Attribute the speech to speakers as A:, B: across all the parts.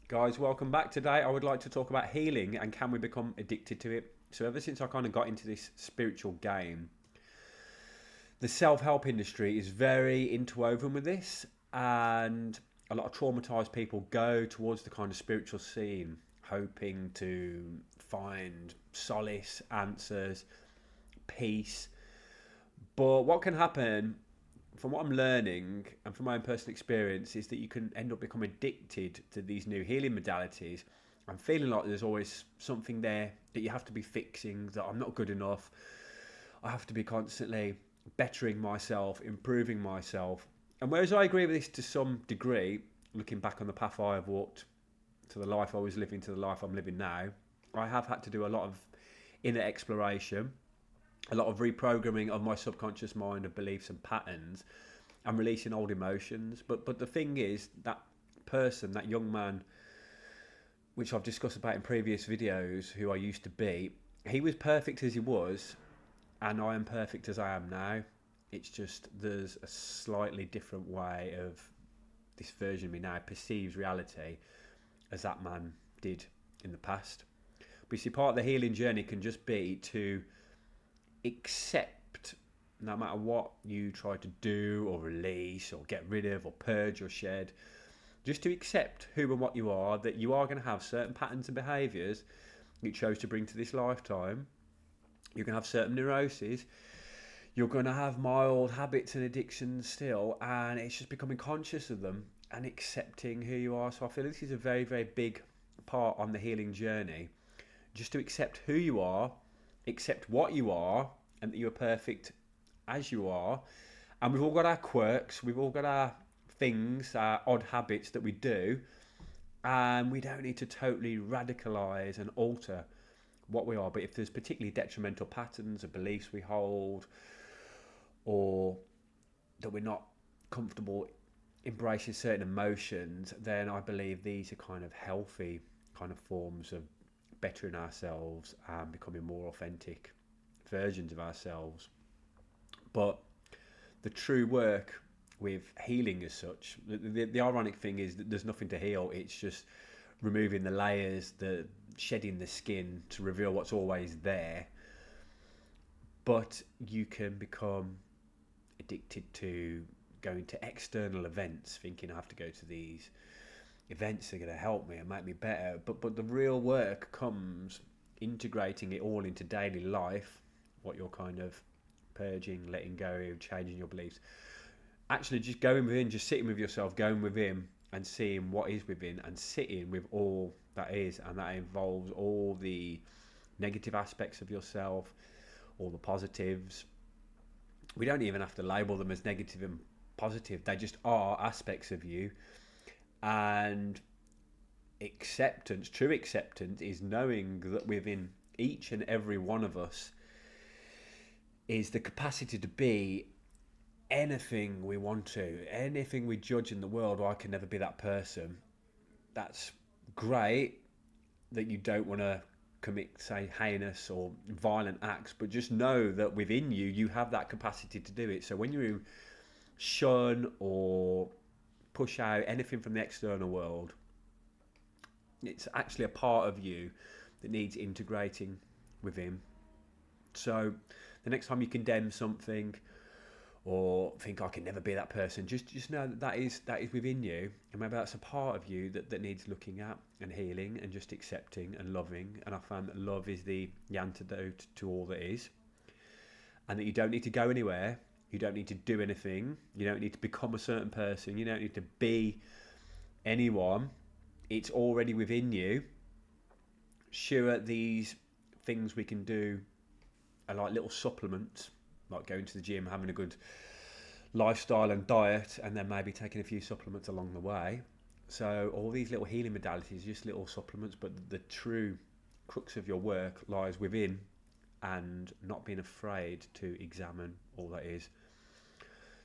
A: Guys, welcome back. Today I would like to talk about healing and can we become addicted to it. So ever since I kind of got into this spiritual game, the self-help industry is very interwoven with this, and a lot of traumatized people go towards the kind of spiritual scene hoping to find solace, answers, peace. But what can happen, from what I'm learning and from my own personal experience, is that you can end up becoming addicted to these new healing modalities. I'm feeling like there's always something there that you have to be fixing, that I'm not good enough. I have to be constantly bettering myself, improving myself. And whereas I agree with this to some degree, looking back on the path I have walked, to the life I was living, to the life I'm living now, I have had to do a lot of inner exploration, a lot of reprogramming of my subconscious mind of beliefs and patterns, and releasing old emotions. But the thing is, that person, that young man, which I've discussed about in previous videos, who I used to be, he was perfect as he was, and I am perfect as I am now. It's just there's a slightly different way of this version of me now perceives reality as that man did in the past. But you see, part of the healing journey can just be to accept, no matter what you try to do or release or get rid of or purge or shed, just to accept who and what you are, that you are going to have certain patterns and behaviours you chose to bring to this lifetime. You're going to have certain neuroses. You're going to have mild habits and addictions still, and it's just becoming conscious of them and accepting who you are. So I feel this is a very, very big part on the healing journey, just to accept who you are, accept what you are, and that you are perfect as you are. And we've all got our quirks, we've all got our things, our odd habits that we do, and we don't need to totally radicalize and alter what we are. But if there's particularly detrimental patterns or beliefs we hold, or that we're not comfortable embracing certain emotions, then I believe these are kind of healthy kind of forms of bettering ourselves and becoming more authentic versions of ourselves. But the true work with healing as such, the ironic thing is that there's nothing to heal. It's just removing the layers, the shedding the skin to reveal what's always there. But you can become addicted to going to external events, thinking I have to go to these events, are going to help me and make me better. But the real work comes integrating it all into daily life, what you're kind of purging, letting go, changing your beliefs. Actually just going within, just sitting with yourself, going within and seeing what is within and sitting with all that is. And that involves all the negative aspects of yourself, all the positives. We don't even have to label them as negative and positive. They just are aspects of you. And acceptance, true acceptance, is knowing that within each and every one of us is the capacity to be anything we want to, anything we judge in the world. Oh, I can never be that person. That's great that you don't want to commit, say, heinous or violent acts, but just know that within you, you have that capacity to do it. So when you shun or push out anything from the external world, it's actually a part of you that needs integrating within. So the next time you condemn something or think I can never be that person, just know that that is within you, and maybe that's a part of you that needs looking at and healing and just accepting and loving. And I found that love is the antidote to all that is, and that you don't need to go anywhere, you don't need to do anything, you don't need to become a certain person, you don't need to be anyone. It's already within you. Sure, these things we can do are like little supplements, like going to the gym, having a good lifestyle and diet, and then maybe taking a few supplements along the way. So all these little healing modalities are just little supplements, but the true crux of your work lies within, and not being afraid to examine all that is.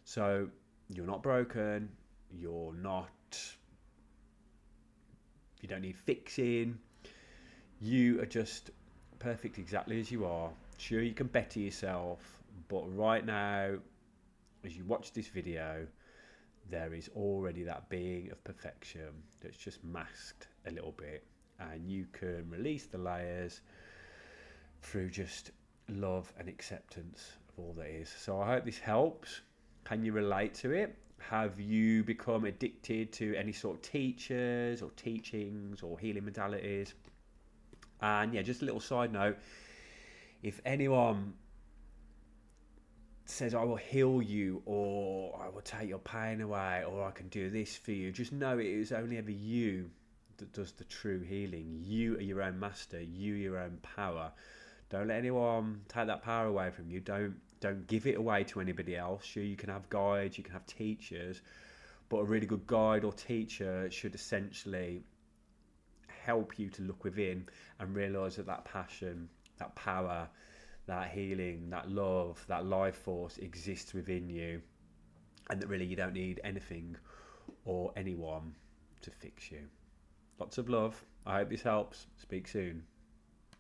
A: So you're not broken, you're not, you don't need fixing, you are just perfect exactly as you are. Sure, you can better yourself, but right now, as you watch this video, there is already that being of perfection that's just masked a little bit, and you can release the layers through just love and acceptance of all that is. So I hope this helps. Can you relate to it? Have you become addicted to any sort of teachers or teachings or healing modalities? And yeah, just a little side note, if anyone says I will heal you, or I will take your pain away, or I can do this for you, just know it is only ever you that does the true healing. You are your own master. You are your own power. Don't let anyone take that power away from you. Don't give it away to anybody else. Sure, you can have guides, you can have teachers, but a really good guide or teacher should essentially help you to look within and realise that that passion, that power, that healing, that love, that life force exists within you, and that really you don't need anything or anyone to fix you. Lots of love. I hope this helps. Speak soon.